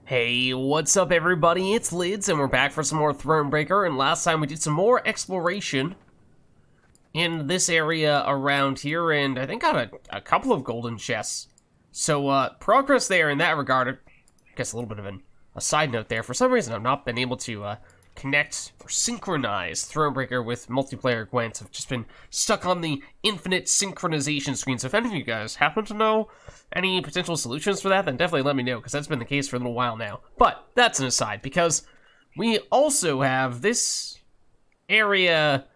Hey, what's up everybody? It's Lyds, and we're back for some more Thronebreaker, and last time we did some more exploration in this area around here, and I think got a couple of golden chests. So, progress there in that regard. I guess a little bit of a side note there. For some reason, I've not been able to connect or synchronize Thronebreaker with multiplayer Gwent. I've just been stuck on the infinite synchronization screen. So if any of you guys happen to know any potential solutions for that, then definitely let me know, because that's been the case for a little while now. But that's an aside, because we also have this area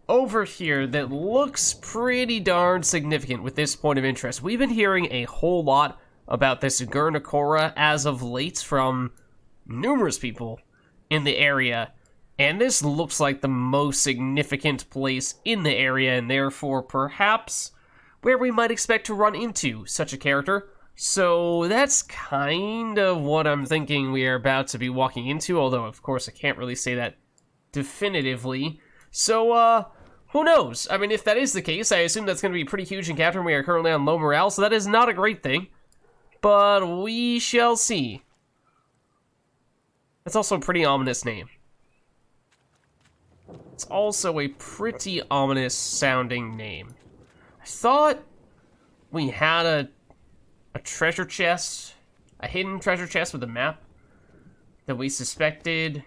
over here that looks pretty darn significant with this point of interest. We've been hearing a whole lot about this Gurnakora as of late from numerous people in the area, and this looks like the most significant place in the area, and therefore perhaps where we might expect to run into such a character. So that's kind of what I'm thinking we are about to be walking into, although of course I can't really say that definitively. So, who knows? I mean, if that is the case, I assume that's going to be a pretty huge encounter, and we are currently on low morale, so that is not a great thing. But we shall see. That's also a pretty ominous name. It's also a pretty ominous sounding name. I thought we had a treasure chest, a hidden treasure chest with a map that we suspected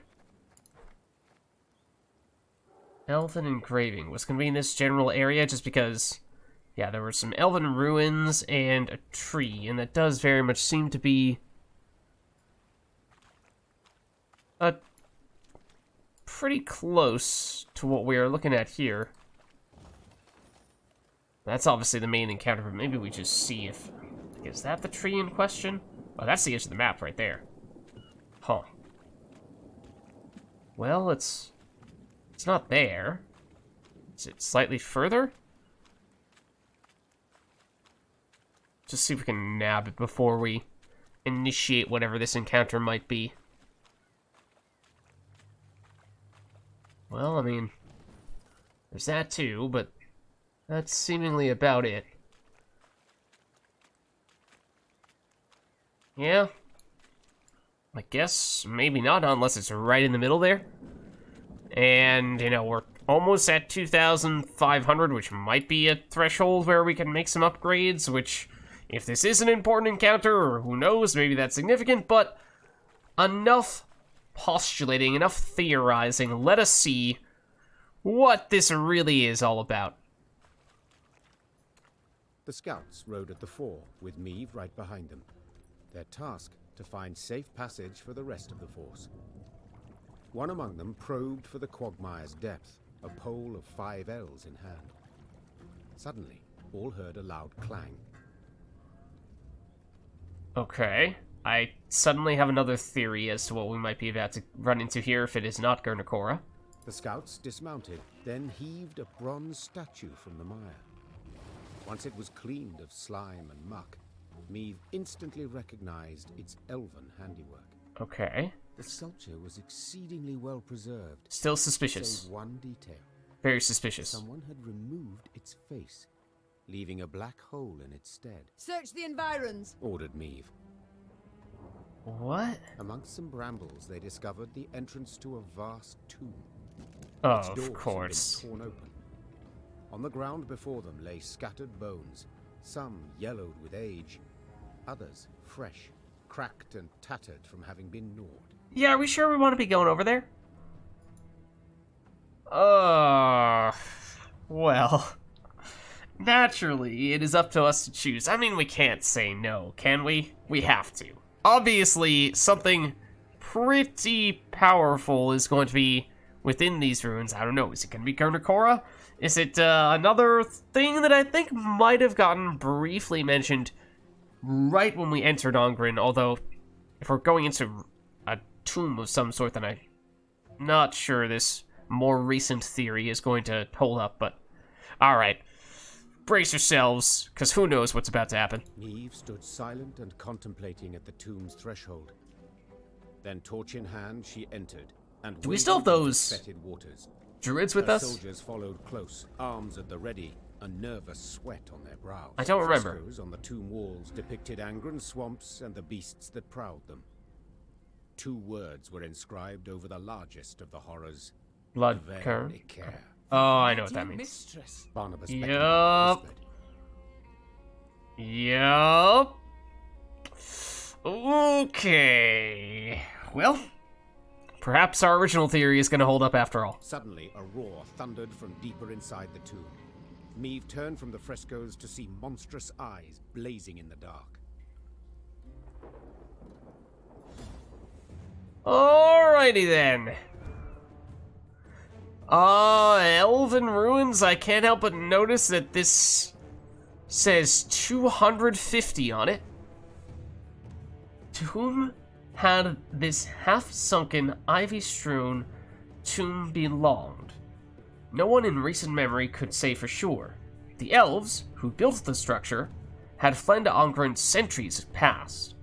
elven engraving was going to be in this general area, just because, yeah, there were some elven ruins and a tree, and that does very much seem to be pretty close to what we are looking at here. That's obviously the main encounter, but maybe we just see if... Is that the tree in question? Oh, that's the edge of the map right there. Huh. Well, it's not there. Is it slightly further? Just see if we can nab it before we initiate whatever this encounter might be. Well, I mean, there's that too, but that's seemingly about it. Yeah. I guess maybe not, unless it's right in the middle there. And, you know, we're almost at 2,500, which might be a threshold where we can make some upgrades, which, if this is an important encounter, or who knows, maybe that's significant, but enough postulating, enough theorizing. Let us see what this really is all about. The scouts rode at the fore, with Meve right behind them. Their task, to find safe passage for the rest of the force. One among them probed for the quagmire's depth, a pole of 5 ells in hand. Suddenly, all heard a loud clang. Okay. I suddenly have another theory as to what we might be about to run into here if it is not Gurnakora. The scouts dismounted, then heaved a bronze statue from the mire. Once it was cleaned of slime and muck, Meve instantly recognized its elven handiwork. Okay. The sculpture was exceedingly well preserved. Still suspicious. Save one detail. Very suspicious. Someone had removed its face, leaving a black hole in its stead. Search the environs, Ordered Meve. What? Amongst some brambles, they discovered the entrance to a vast tomb. Oh, Its doors of course. had been torn open. On the ground before them lay scattered bones, some yellowed with age, others fresh, cracked and tattered from having been gnawed. Yeah, are we sure we want to be going over there? Well, naturally, it is up to us to choose. I mean, we can't say no, can we? We have to. Obviously, something pretty powerful is going to be within these ruins. I don't know, is it going to be Gurnakora? Is it another thing that I think might have gotten briefly mentioned right when we entered Ongrin, although if we're going into a tomb of some sort, then I'm not sure this more recent theory is going to hold up, but alright. Brace yourselves, because who knows what's about to happen. Meve stood silent and contemplating at the tomb's threshold. Then, torch in hand, she entered, and do we still have those fetid waters. druids with Her us? soldiers followed close, arms at the ready, a nervous sweat on their brows. I don't remember. Frescoes on the tomb walls depicted Angren swamps and the beasts that prowled them. 2 words were inscribed over the largest of the horrors. Blood Lyria current. and Rivia. Oh, I know what that means. Mistress. Barnabas beckoned Yup. and whispered. Yup. Okay. Well, perhaps our original theory is going to hold up after all. Suddenly, a roar thundered from deeper inside the tomb. Meve turned from the frescoes to see monstrous eyes blazing in the dark. Alrighty then. Elven Ruins, I can't help but notice that this says 250 on it. To whom had this half-sunken, ivy-strewn tomb belonged? No one in recent memory could say for sure. The elves, who built the structure, had fled to Ongren centuries past.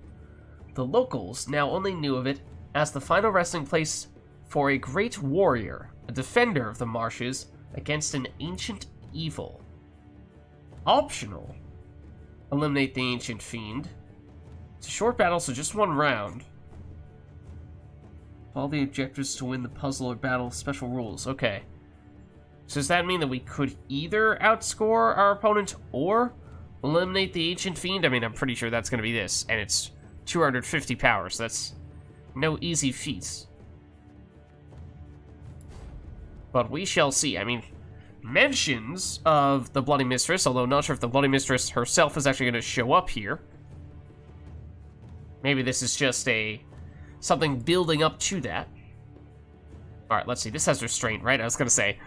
The locals now only knew of it as the final resting place for a great warrior, a defender of the marshes against an ancient evil. Optional. Eliminate the ancient fiend. It's a short battle, so just 1 round. All the objectives to win the puzzle or battle special rules. Okay. So does that mean that we could either outscore our opponent or eliminate the ancient fiend? I mean, I'm pretty sure that's going to be this, and it's 250 power, so that's no easy feat. But we shall see. I mean, mentions of the Bloody Mistress, although not sure if the Bloody Mistress herself is actually going to show up here. Maybe this is just something building up to that. Alright, let's see. This has restraint, right? I was going to say,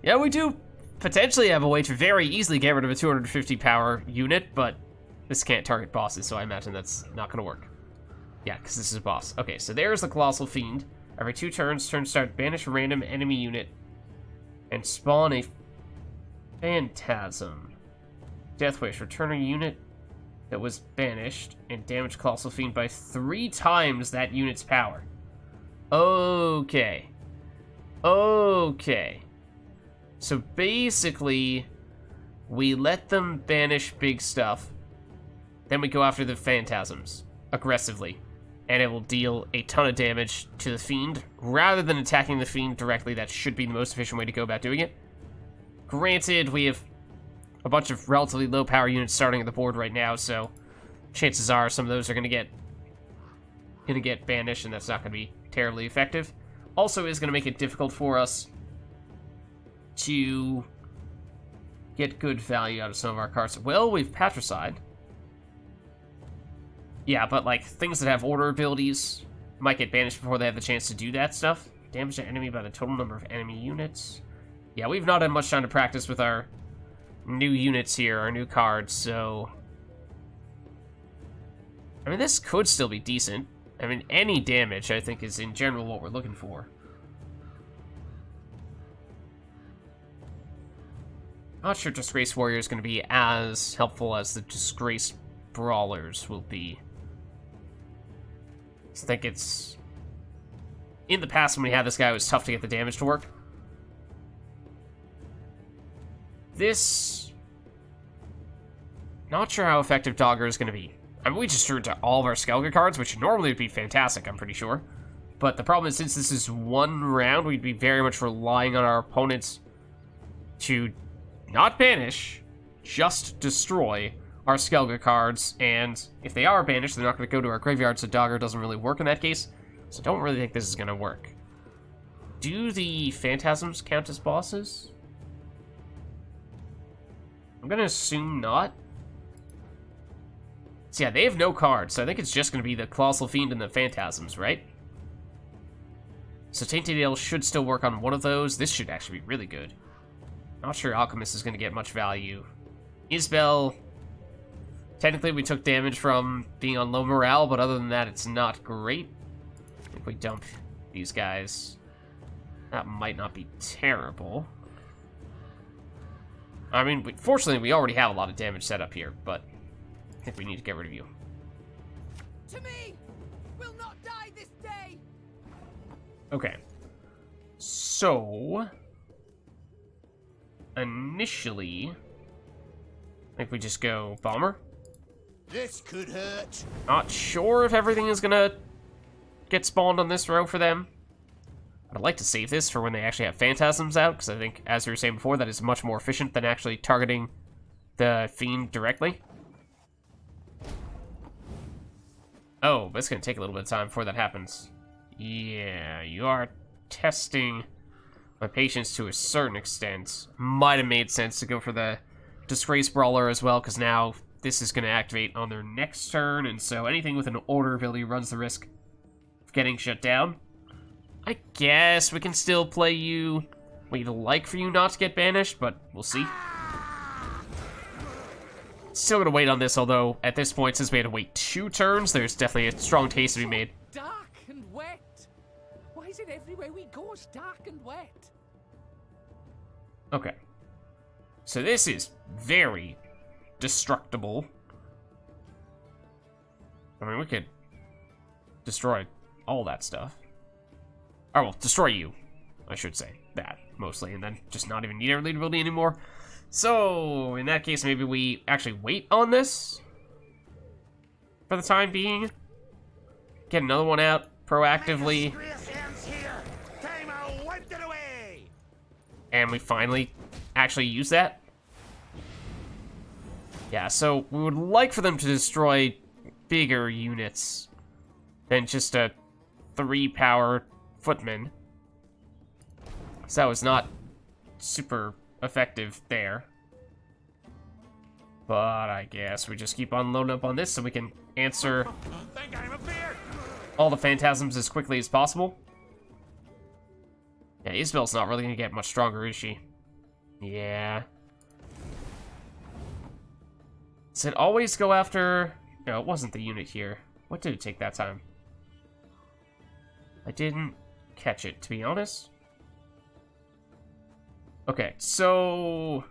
yeah, we do potentially have a way to very easily get rid of a 250 power unit, but this can't target bosses, so I imagine that's not going to work. Yeah, because this is a boss. Okay, so there's the Colossal Fiend. Every 2 turns start banish a random enemy unit and spawn a Phantasm. Death Wish. Return a unit that was banished and damage Colossal Fiend by 3 times that unit's power. Okay. Okay. So basically, we let them banish big stuff, then we go after the Phantasms aggressively, and it will deal a ton of damage to the Fiend. Rather than attacking the Fiend directly, that should be the most efficient way to go about doing it. Granted, we have a bunch of relatively low power units starting at the board right now, so chances are some of those are going to get banished, and that's not going to be terribly effective. Also is going to make it difficult for us to get good value out of some of our cards. Well, we've Patricide. Yeah, but like things that have order abilities might get banished before they have the chance to do that stuff. Damage to enemy by the total number of enemy units. Yeah, we've not had much time to practice with our new units here, our new cards, so I mean, this could still be decent. I mean, any damage, I think, is in general what we're looking for. Not sure Disgraced Warrior is going to be as helpful as the Disgraced Brawlers will be. I think it's... In the past, when we had this guy, it was tough to get the damage to work. This... Not sure how effective Dogger is going to be. I mean, we just drew it to all of our Skellige cards, which normally would be fantastic, I'm pretty sure. But the problem is, since this is 1 round, we'd be very much relying on our opponents to not banish, just destroy our Skellige cards, and if they are banished, they're not going to go to our graveyard, so Dogger doesn't really work in that case. So I don't really think this is going to work. Do the Phantasms count as bosses? I'm going to assume not. So yeah, they have no cards, so I think it's just going to be the Colossal Fiend and the Phantasms, right? So Tainted Ale should still work on one of those. This should actually be really good. Not sure Alchemist is going to get much value. Isbel, technically we took damage from being on low morale, but other than that, it's not great. I think we dump these guys. That might not be terrible. I mean, fortunately, we already have a lot of damage set up here, but I think we need to get rid of you. To me, will not die this day. Okay. So, initially, I think we just go Bomber. This could hurt. Not sure if everything is gonna get spawned on this row for them. I'd like to save this for when they actually have phantasms out, because I think, as we were saying before, that is much more efficient than actually targeting the fiend directly. Oh, but it's going to take a little bit of time before that happens. Yeah, you are testing my patience to a certain extent. Might have made sense to go for the Disgrace Brawler as well, because now this is going to activate on their next turn, and so anything with an order ability runs the risk of getting shut down. I guess we can still play you. We'd like for you not to get banished, but we'll see. Still gonna wait on this, although at this point, since we had to wait 2 turns, there's definitely a strong case to be made. Dark and wet. Why is it everywhere we go is dark and wet? Okay. So this is very destructible. I mean, we could destroy all that stuff. Or, well, destroy you, I should say. That, mostly, and then just not even need our lead ability anymore. So, in that case, maybe we actually wait on this for the time being. Get another one out proactively. And we finally actually use that. Yeah, so we would like for them to destroy bigger units than just a 3-power footman. So that was not super effective there. But I guess we just keep on loading up on this so we can answer all the phantasms as quickly as possible. Yeah, Isabel's not really going to get much stronger, is she? Yeah. Does it always go after... No, it wasn't the unit here. What did it take that time? I didn't catch it, to be honest. Okay, so...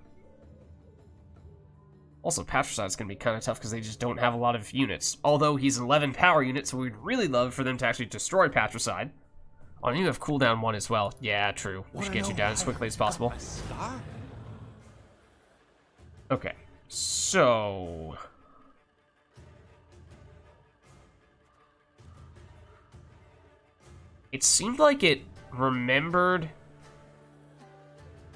Also, Patricide's going to be kind of tough because they just don't have a lot of units. Although he's an 11 power unit, so we'd really love for them to actually destroy Patricide. Oh, and you have cooldown 1 as well. Yeah, true. We should get you down as quickly as possible. Okay, so... It seemed like it remembered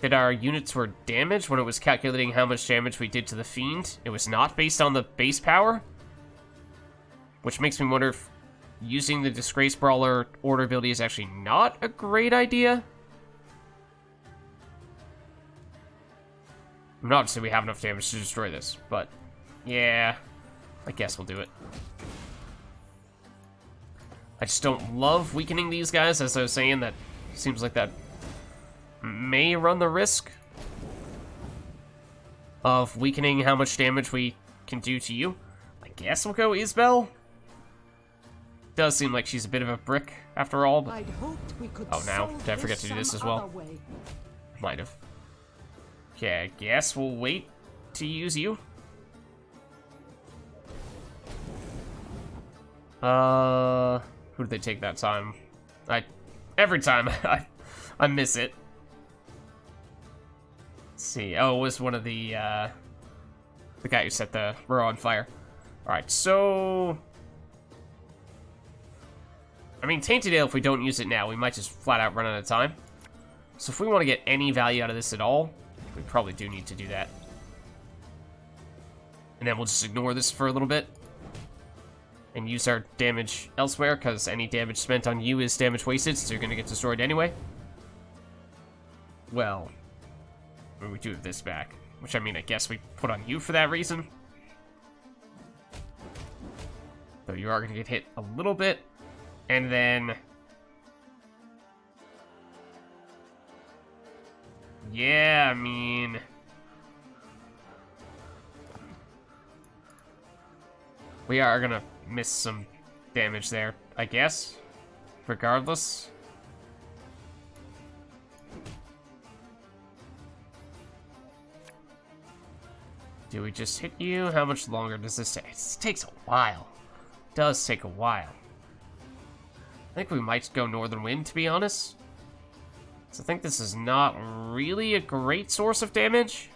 that our units were damaged when it was calculating how much damage we did to the Fiend. It was not based on the base power, which makes me wonder if using the Disgrace Brawler order ability is actually not a great idea. I'm not saying we have enough damage to destroy this, but yeah, I guess we'll do it. I just don't love weakening these guys, as I was saying. That seems like that may run the risk of weakening how much damage we can do to you. I guess we'll go Isabel. Does seem like she's a bit of a brick after all, but... Oh, now, did I forget to do this as well? Might have. Okay, I guess we'll wait to use you. Who did they take that time? Every time I miss it. Let's see. Oh, it was one of the guy who set the row on fire. Alright, so... I mean, Tainted Ale, if we don't use it now, we might just flat out run out of time. So if we want to get any value out of this at all, we probably do need to do that. And then we'll just ignore this for a little bit. And use our damage elsewhere, because any damage spent on you is damage wasted, so you're going to get destroyed anyway. Well, we do have this back. Which, I mean, I guess we put on you for that reason. Though you are going to get hit a little bit. And then... Yeah, I mean... We are going to miss some damage there, I guess. Regardless. Do we just hit you? How much longer does this take? This takes a while. It does take a while. I think we might go Northern Wind, to be honest. So I think this is not really a great source of damage.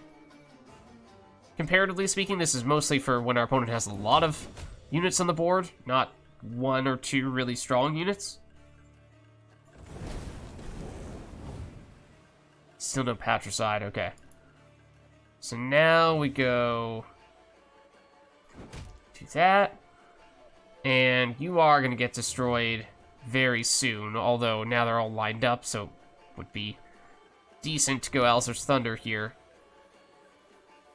Comparatively speaking, this is mostly for when our opponent has a lot of units on the board, not one or two really strong units. Still no patricide, okay. So now we go to that. And you are going to get destroyed very soon, although now they're all lined up, so it would be decent to go Alzur's Thunder here.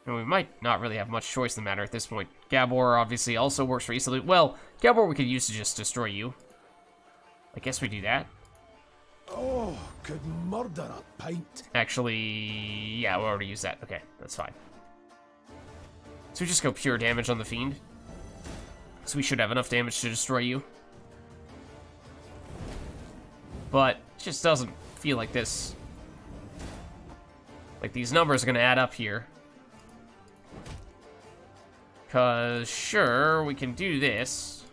And we might not really have much choice in the matter at this point. Gabor obviously also works for easily. Well, Gabor we could use to just destroy you. I guess we do that. Oh, could murder a pint. Actually, yeah, we already used that. Okay, that's fine. So we just go pure damage on the Fiend. So we should have enough damage to destroy you. But it just doesn't feel like this. Like, these numbers are going to add up here. Because, sure, we can do this.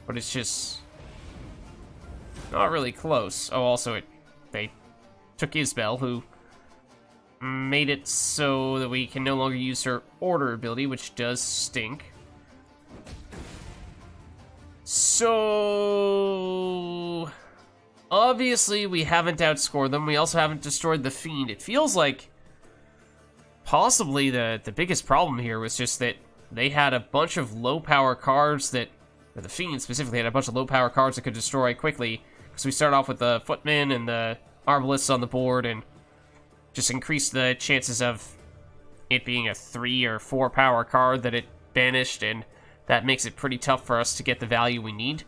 But it's just not really close. Oh, also, they took Isbel, who made it so that we can no longer use her order ability, which does stink. So obviously we haven't outscored them. We also haven't destroyed the Fiend. It feels like possibly the biggest problem here was just that they had a bunch of low power cards that, or the Fiend specifically had a bunch of low power cards that could destroy quickly. Because we start off with the Footmen and the Arbalists on the board and just increase the chances of it being a 3 or 4 power card that it banished, and that makes it pretty tough for us to get the value we need.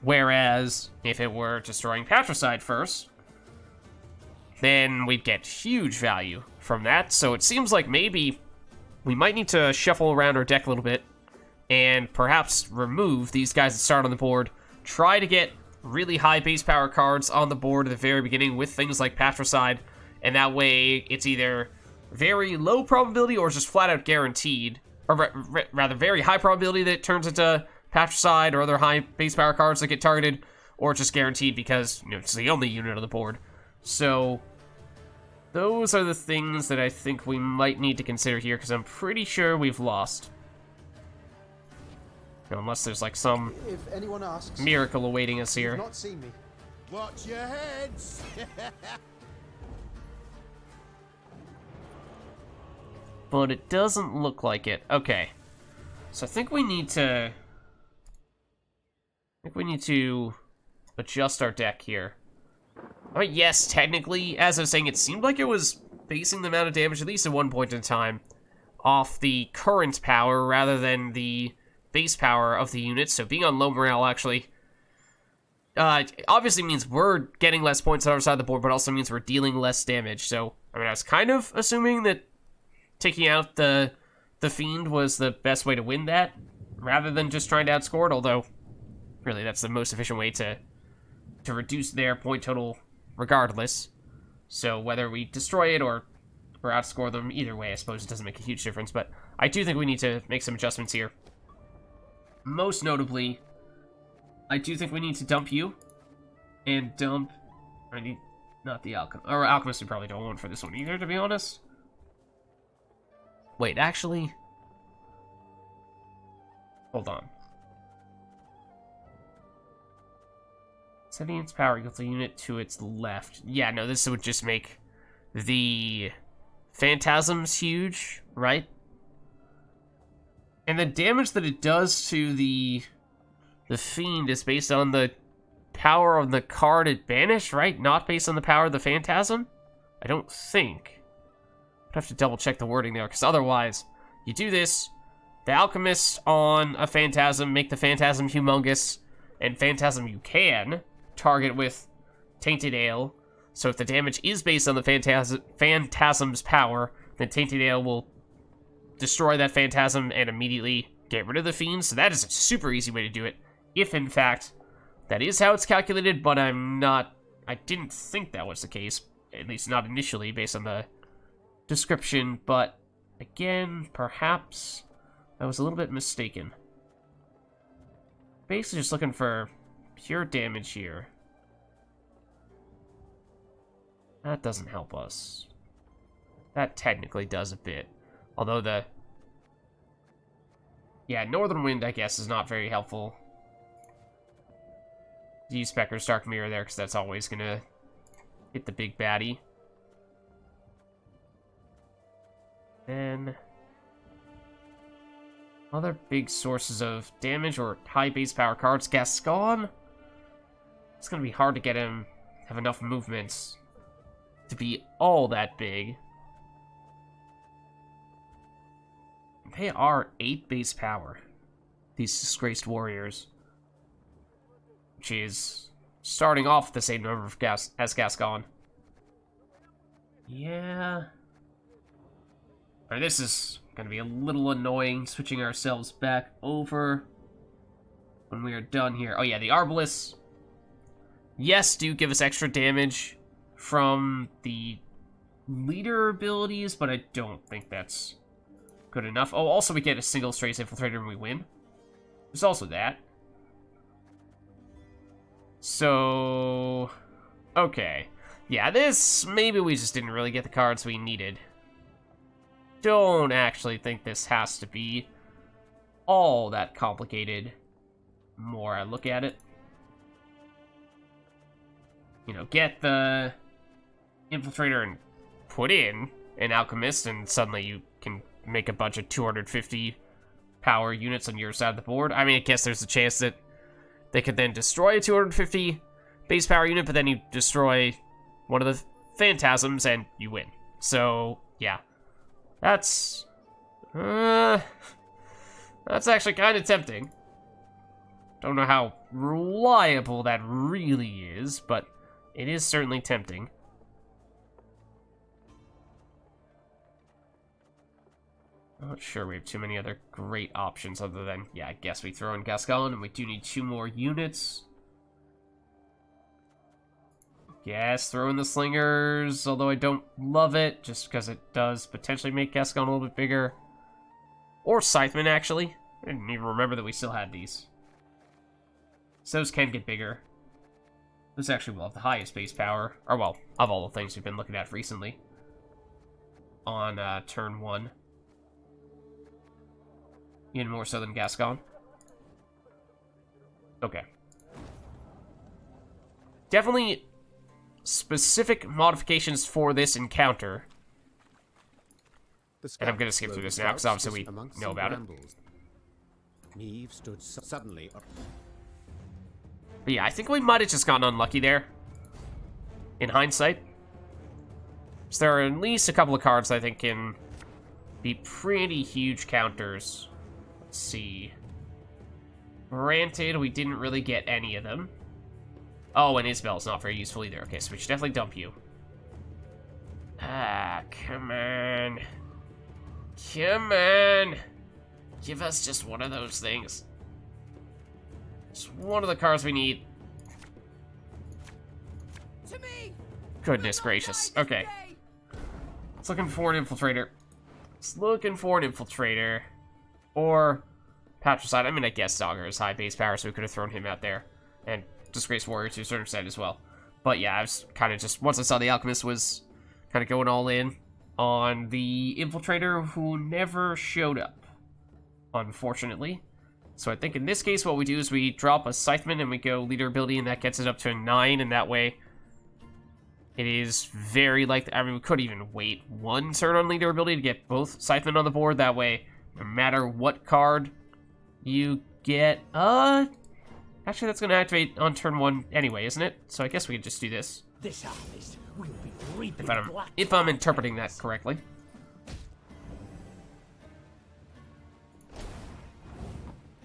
Whereas, if it were destroying Patricide first, then we'd get huge value from that. So it seems like maybe we might need to shuffle around our deck a little bit and perhaps remove these guys that start on the board, try to get really high base power cards on the board at the very beginning with things like Patricide, and that way it's either very low probability or just flat out guaranteed, or rather very high probability that it turns into Patricide or other high base power cards that get targeted, or just guaranteed because, you know, it's the only unit on the board. So those are the things that I think we might need to consider here, because I'm pretty sure we've lost. You know, unless there's like some If anyone asks, miracle awaiting us here. you've not seen me. Watch your heads! But it doesn't look like it. Okay. So I think we need to adjust our deck here. I mean, yes, technically, as I was saying, it seemed like it was basing the amount of damage, at least at one point in time, off the current power rather than the base power of the unit. So being on low morale actually obviously means we're getting less points on our side of the board, but also means we're dealing less damage. So, I mean, I was kind of assuming that taking out the Fiend was the best way to win that, rather than just trying to outscore it, although really that's the most efficient way to reduce their point total regardless. So whether we destroy it or outscore them, either way, I suppose it doesn't make a huge difference, but I do think we need to make some adjustments here. Most notably, I do think we need to dump you, and dump, I need, not the Alchemist, or Alchemist we probably don't want for this one either, to be honest. Wait, actually, hold on. Setting its power equals the unit to its left. Yeah, no, this would just make the Phantasms huge, right? And the damage that it does to the Fiend is based on the power of the card it banished, right? Not based on the power of the Phantasm? I don't think. I'd have to double check the wording there, because otherwise, you do this, the Alchemist on a Phantasm, make the Phantasm humongous, and Phantasm you can target with Tainted Ale. So if the damage is based on the Phantasm's power, then Tainted Ale will destroy that Phantasm and immediately get rid of the Fiend. So that is a super easy way to do it, if in fact that is how it's calculated, but I didn't think that was the case, at least not initially, based on the description, but again, perhaps I was a little bit mistaken. Basically just looking for pure damage here. That doesn't help us. That technically does a bit. Although Yeah, Northern Wind, I guess, is not very helpful. Use Spectre's Dark Mirror there, because that's always going to hit the big baddie. Then... other big sources of damage or high base power cards. Gascon? It's going to be hard to get him have enough movements to be all that big. They are 8 base power, these disgraced warriors. Which is starting off the same number of as Gascon. Yeah. Alright, this is going to be a little annoying, switching ourselves back over when we are done here. Oh yeah, the Arbalists, yes, do give us extra damage from the leader abilities, but I don't think that's good enough. Oh, also we get a single Strays Infiltrator and we win. There's also that. So... okay. Yeah, this... maybe we just didn't really get the cards we needed. Don't actually think this has to be all that complicated. The more I look at it. You know, get the Infiltrator and put in an Alchemist, and suddenly you can make a bunch of 250 power units on your side of the board. I mean, I guess there's a chance that they could then destroy a 250 base power unit, but then you destroy one of the Phantasms and you win. So, yeah. That's actually kind of tempting. Don't know how reliable that really is, but it is certainly tempting. Not sure we have too many other great options other than, yeah, I guess we throw in Gascon, and we do need 2 more units. Yes, throw in the Slingers, although I don't love it, just because it does potentially make Gascon a little bit bigger. Or Scythemen, actually. I didn't even remember that we still had these. So those can get bigger. Those actually will have the highest base power, or well, of all the things we've been looking at recently. On turn 1. Even more so than Gascon. Okay. Definitely specific modifications for this encounter. And I'm going to skip through this now, because obviously we know about it. Meve stood suddenly up. But yeah, I think we might have just gotten unlucky there. In hindsight. So there are at least a couple of cards I think can be pretty huge counters. Let's see. Granted, we didn't really get any of them. Oh, and Isabel's not very useful either. Okay, so we should definitely dump you. Ah, come on. Come on. Give us just one of those things. Just one of the cards we need. To me. Goodness gracious. Okay. It's looking for an Infiltrator. It's looking for an Infiltrator. Or Patricide. I mean, I guess Dogger is high base power, so we could have thrown him out there. And Disgraced Warrior to a certain extent as well. But yeah, I was kind of just... once I saw the Alchemist was kind of going all in on the Infiltrator, who never showed up, unfortunately. So I think in this case what we do is we drop a Scytheman and we go Leader Ability, and that gets it up to a 9, and that way it is very likely... I mean, we could even wait one turn on Leader Ability to get both Scythemen on the board. That way, no matter what card you get... actually, that's going to activate on turn 1 anyway, isn't it? So I guess we could just do this. This harvest will be reaping If I'm interpreting that correctly.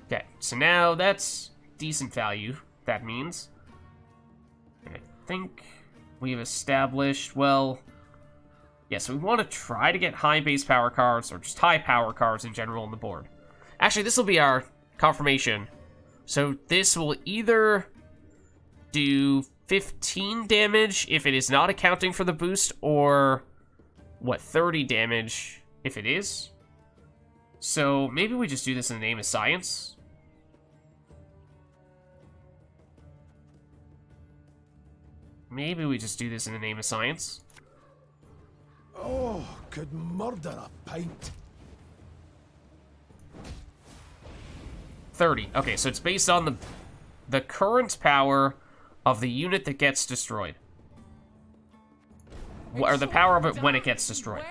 Okay, so now that's decent value, that means. And I think we've established, well... yeah, so we want to try to get high base power cards, or just high power cards in general on the board. Actually, this will be our confirmation. So this will either do 15 damage if it is not accounting for the boost, or, what, 30 damage if it is? So maybe we just do this in the name of science. Maybe we just do this in the name of science. Oh, could murder a pint. 30. Okay, so it's based on the current power of the unit that gets destroyed. Or the power of it when it gets destroyed.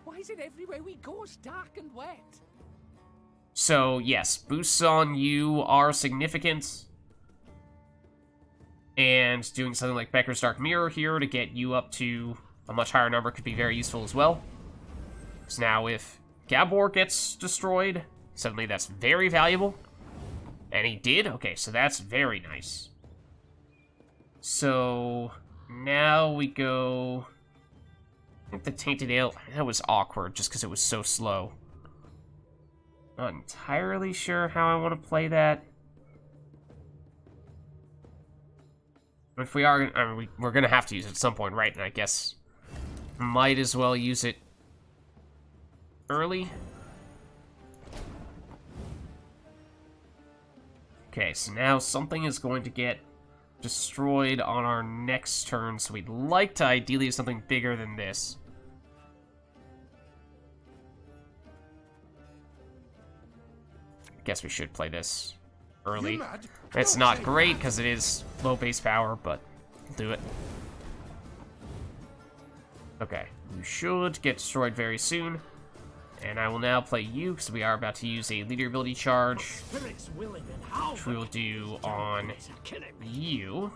Why is it everywhere we go is dark and wet? So, yes, boosts on you are significant. And doing something like Becker's Dark Mirror here to get you up to a much higher number could be very useful as well. So now if Gabor gets destroyed, suddenly that's very valuable. And he did? Okay, so that's very nice. So now we go... I think the Tainted Ale, that was awkward just because it was so slow. Not entirely sure how I want to play that. If we are, I mean, we're going to have to use it at some point, right? And I guess might as well use it early. Okay, so now something is going to get destroyed on our next turn, so we'd like to ideally have something bigger than this. I guess we should play this early. It's not great because it is low base power, but we'll do it. Okay, you should get destroyed very soon. And I will now play you, because we are about to use a leader ability charge, which we will do on you.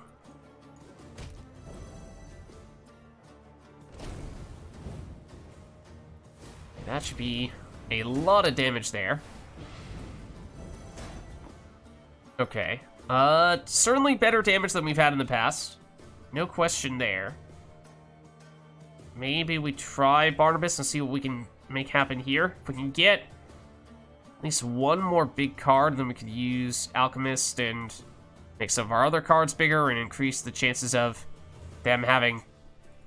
That should be a lot of damage there. Okay. Certainly better damage than we've had in the past. No question there. Maybe we try Barnabas and see what we can make happen here. If we can get at least one more big card, then we could use Alchemist and make some of our other cards bigger and increase the chances of them having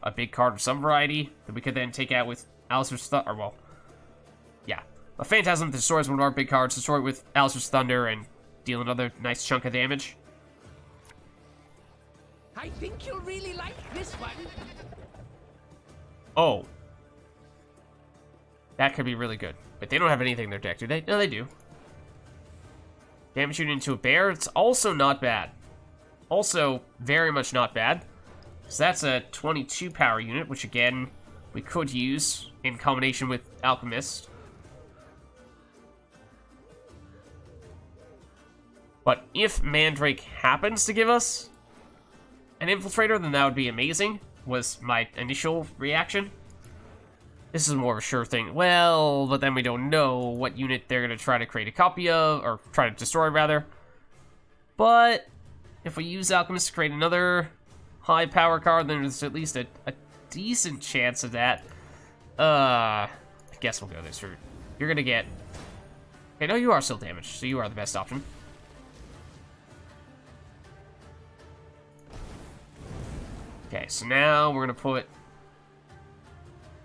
a big card of some variety that we could then take out with Alistair's Thunder. Or, well, yeah. A Phantasm that destroys one of our big cards, destroy it with Alistair's Thunder, and deal another nice chunk of damage. I think you'll really like this one. Oh. That could be really good. But they don't have anything in their deck, do they? No, they do. Damage unit into a bear. It's also not bad. Also, very much not bad. So that's a 22 power unit, which again, we could use in combination with Alchemist. But if Mandrake happens to give us an Infiltrator, then that would be amazing, was my initial reaction. This is more of a sure thing. Well, but then we don't know what unit they're going to try to create a copy of, or try to destroy, rather. But if we use Alchemist to create another high power card, then there's at least a decent chance of that. I guess we'll go this route. You're going to get... Okay, no, you are still damaged, so you are the best option. Okay, so now we're going to put...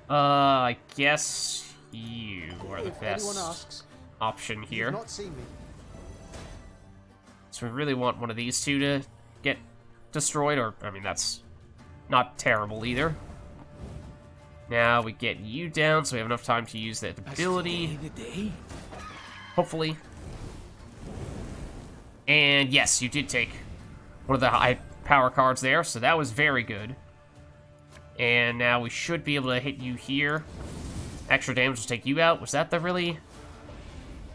I guess you are the best option here. Not seen me. So we really want one of these two to get destroyed, or, I mean, that's not terrible either. Now we get you down, so we have enough time to use that ability. Hopefully. And yes, you did take one of the high power cards there, so that was very good. And now we should be able to hit you here. Extra damage will take you out. Was that the really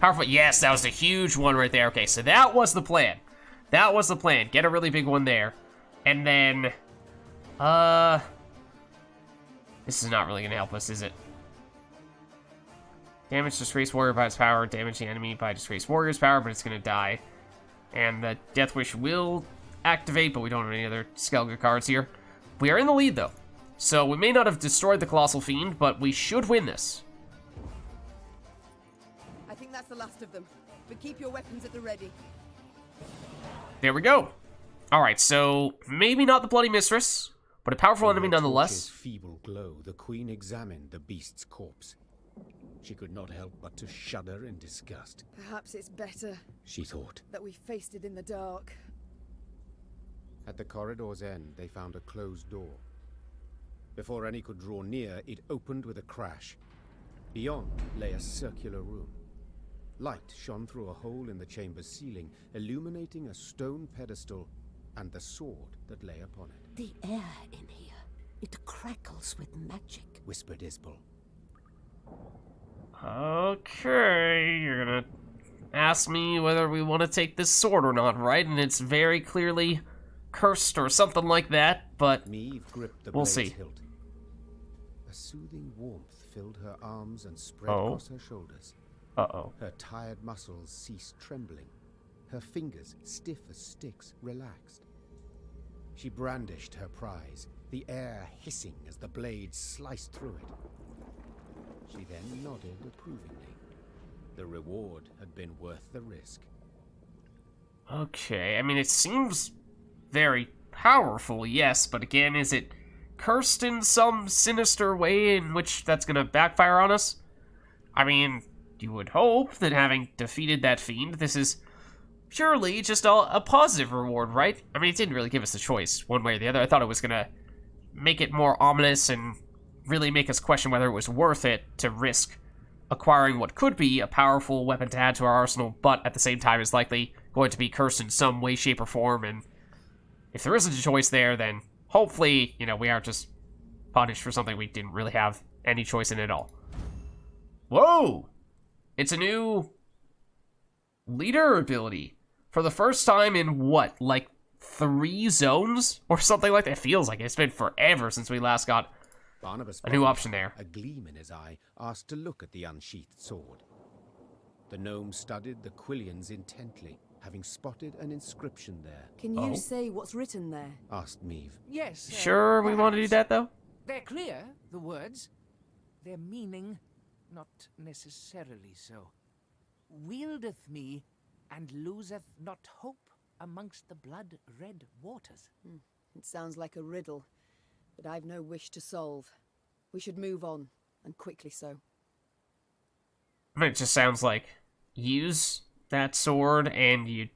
powerful? Yes, that was a huge one right there. Okay, so that was the plan. That was the plan. Get a really big one there. And then, this is not really going to help us, is it? Damage Disgrace Warrior by its power. Damage the enemy by Disgrace Warrior's power, but it's going to die. And the Death Wish will activate, but we don't have any other Skellige cards here. We are in the lead, though. So we may not have destroyed the Colossal Fiend, but we should win this. I think that's the last of them, but keep your weapons at the ready. There we go. Alright, so maybe not the Bloody Mistress, but a powerful enemy nonetheless. In her feeble glow, the queen examined the beast's corpse. She could not help but to shudder in disgust. Perhaps it's better, She thought. that we faced it in the dark. At the corridor's end, they found a closed door. Before any could draw near, it opened with a crash. Beyond lay a circular room. Light shone through a hole in the chamber's ceiling, illuminating a stone pedestal and the sword that lay upon it. The air in here, it crackles with magic, Whispered Isbel. Okay, you're gonna ask me whether we want to take this sword or not, right? And it's very clearly cursed or something like that, but Meve gripped the we'll blade's see. hilt. A soothing warmth filled her arms and spread Oh. across her shoulders. Uh-oh. Her tired muscles ceased trembling. Her fingers, stiff as sticks, relaxed. She brandished her prize, the air hissing as the blade sliced through it. She then nodded approvingly. The reward had been worth the risk. Okay, I mean, it seems very powerful, yes, but again, is it cursed in some sinister way in which that's gonna backfire on us? I mean, you would hope that having defeated that fiend, this is purely just a positive reward, right? I mean, it didn't really give us a choice, one way or the other. I thought it was gonna make it more ominous and really make us question whether it was worth it to risk acquiring what could be a powerful weapon to add to our arsenal, but at the same time is likely going to be cursed in some way, shape, or form, and if there isn't a choice there, then hopefully, you know, we aren't just punished for something we didn't really have any choice in at all. Whoa! It's a new leader ability. For the first time in what, like 3 zones? Or something like that? It feels like it's been forever since we last got Barnabas, a new option there. a gleam in his eye, asked to look at the unsheathed sword. The gnome studied the quillions intently, having spotted an inscription there. Can you Oh. say what's written there? Asked Meve. Yes. Sure we want to do that, though? They're clear, the words. Their meaning, not necessarily so. Wieldeth me, and loseth not hope amongst the blood-red waters. It sounds like a riddle, but I've no wish to solve. We should move on, and quickly so. I mean, it just sounds like use that sword and you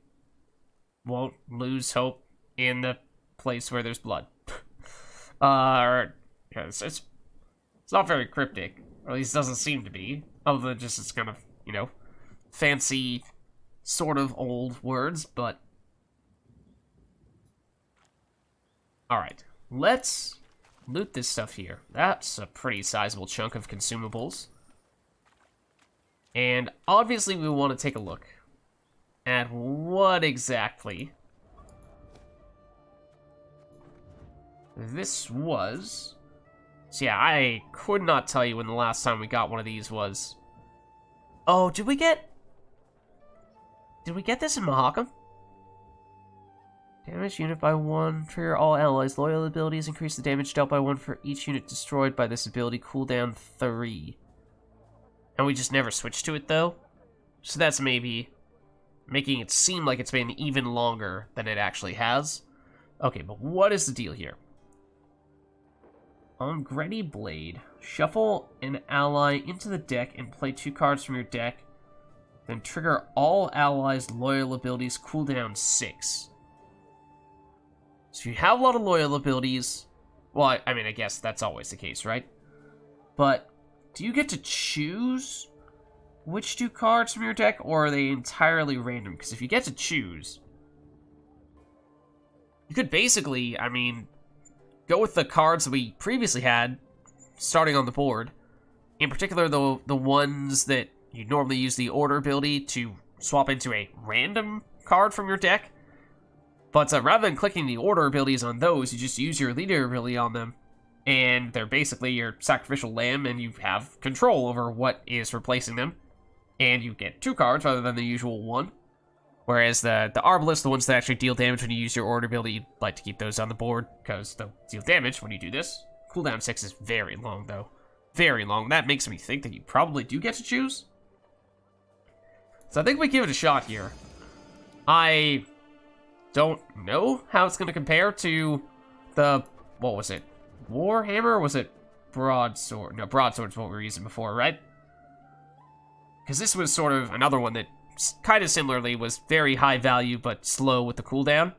won't lose hope in the place where there's blood. It's not very cryptic, or at least it doesn't seem to be, other than just it's kind of, you know, fancy, sort of old words, but... Alright, let's loot this stuff here. That's a pretty sizable chunk of consumables. And obviously we want to take a look at what exactly this was. So yeah, I could not tell you when the last time we got one of these was. Oh, did we get this in Mahakam? Damage unit by 1. Trigger all allies. Loyal abilities increase the damage dealt by 1 for each unit destroyed by this ability. Cooldown 3. And we just never switched to it, though. So that's maybe making it seem like it's been even longer than it actually has. Okay, but what is the deal here? On Granny Blade, shuffle an ally into the deck and play 2 cards from your deck. Then trigger all allies' loyal abilities, cooldown 6. So you have a lot of loyal abilities. Well, I mean, I guess that's always the case, right? But do you get to choose which 2 cards from your deck, or are they entirely random? Because if you get to choose, you could basically, I mean, go with the cards that we previously had starting on the board. In particular, the ones that you normally use the order ability to swap into a random card from your deck. But rather than clicking the order abilities on those, you just use your leader ability on them. And they're basically your sacrificial lamb, and you have control over what is replacing them. And you get 2 cards rather than the usual 1. Whereas the Arbalists, the ones that actually deal damage when you use your order ability, you'd like to keep those on the board, because they'll deal damage when you do this. Cooldown 6 is very long, though. Very long. That makes me think that you probably do get to choose. So I think we give it a shot here. I don't know how it's going to compare to the, what was it? Warhammer, or was it Broadsword? No, Broadsword's what we were using before, right? Because this was sort of another one that kind of similarly was very high value, but slow with the cooldown.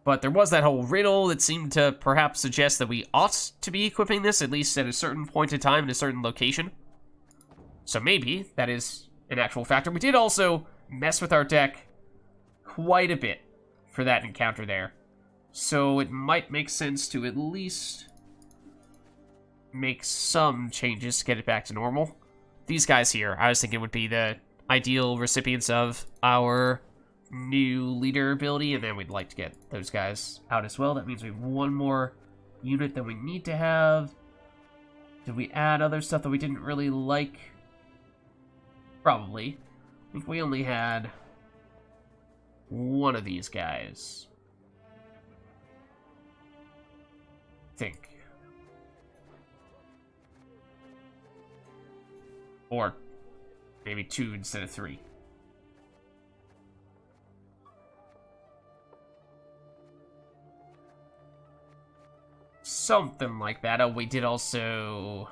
But there was that whole riddle that seemed to perhaps suggest that we ought to be equipping this, at least at a certain point in time in a certain location. So maybe that is an actual factor. We did also mess with our deck quite a bit for that encounter there. So it might make sense to at least make some changes to get it back to normal. These guys here, I was thinking would be the ideal recipients of our new leader ability, and then we'd like to get those guys out as well. That means we have one more unit that we need to have. Did we add other stuff that we didn't really like? Probably. I think we only had one of these guys. I think. Or maybe 2 instead of 3. Something like that. Oh, we did also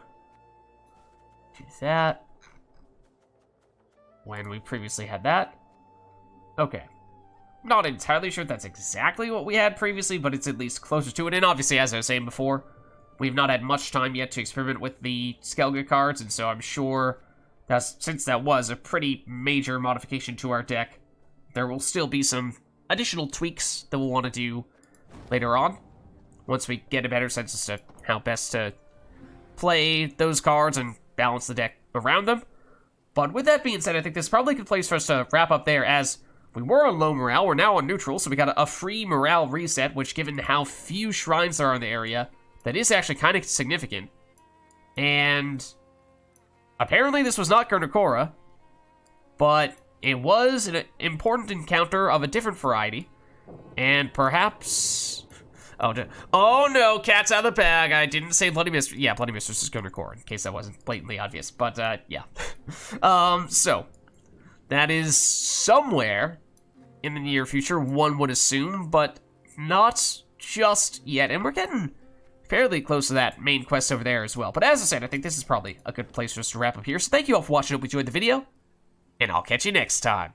do that when we previously had that. Okay. Not entirely sure if that's exactly what we had previously, but it's at least closer to it. And obviously, as I was saying before, we've not had much time yet to experiment with the Skellige cards, and so I'm sure since that was a pretty major modification to our deck, there will still be some additional tweaks that we'll want to do later on, once we get a better sense as to how best to play those cards and balance the deck around them. But with that being said, I think this is probably a good place for us to wrap up there, as we were on low morale, we're now on neutral, so we got a free morale reset, which, given how few shrines there are in the area, that is actually kind of significant. And apparently this was not Gernakora, but it was an important encounter of a different variety, and perhaps... Oh no, cat's out of the bag. I didn't say Bloody Mistress. Yeah, Bloody Mistress is Gernakora, in case that wasn't blatantly obvious, but yeah. So, that is somewhere in the near future, one would assume, but not just yet, and we're getting fairly close to that main quest over there as well. But as I said, I think this is probably a good place for us to wrap up here, so thank you all for watching. I hope you enjoyed the video, and I'll catch you next time.